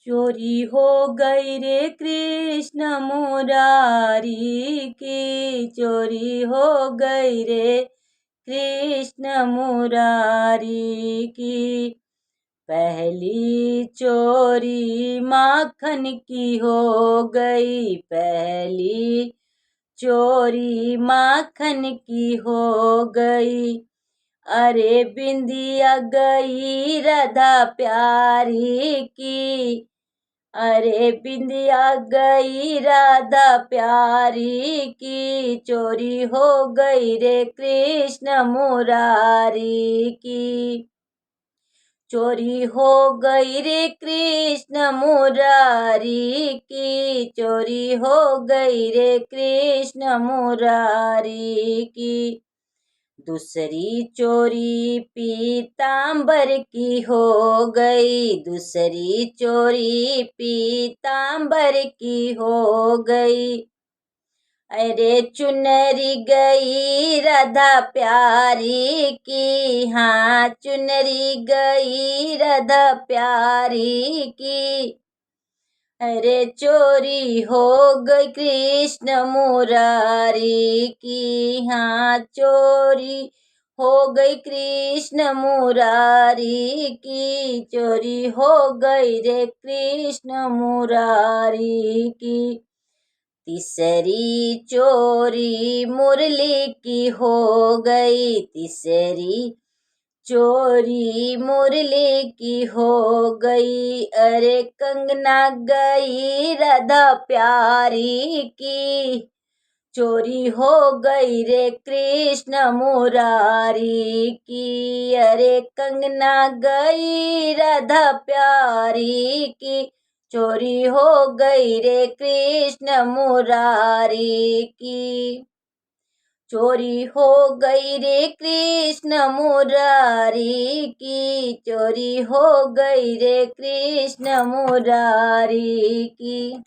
चोरी हो गई रे कृष्ण मुरारी की, चोरी हो गई रे कृष्ण मुरारी की। पहली चोरी माखन की हो गई, पहली चोरी माखन की हो गई। अरे बिंदिया गई राधा प्यारी की, अरे बिंदिया गई राधा प्यारी की, चोरी हो गई रे कृष्ण मुरारी की। चोरी हो गई रे कृष्ण मुरारी की, चोरी हो गई रे कृष्ण मुरारी की। दूसरी चोरी पीतांबर की हो गई, दूसरी चोरी पीतांबर की हो गई। अरे चुनरी गई राधा प्यारी की, हाँ चुनरी गई राधा प्यारी की। अरे चोरी हो गई कृष्ण मुरारी की, हाँ चोरी हो गई कृष्ण मुरारी की, चोरी हो गई रे कृष्ण मुरारी की। तीसरी चोरी मुरली की हो गई, तीसरी चोरी मुरली की हो गई। अरे कंगना गई राधा प्यारी की, चोरी हो गई रे कृष्ण मुरारी की। अरे कंगना गई राधा प्यारी की, चोरी हो गई रे कृष्ण मुरारी की। चोरी हो गई रे कृष्ण मुरारी की, चोरी हो गई रे कृष्ण मुरारी की।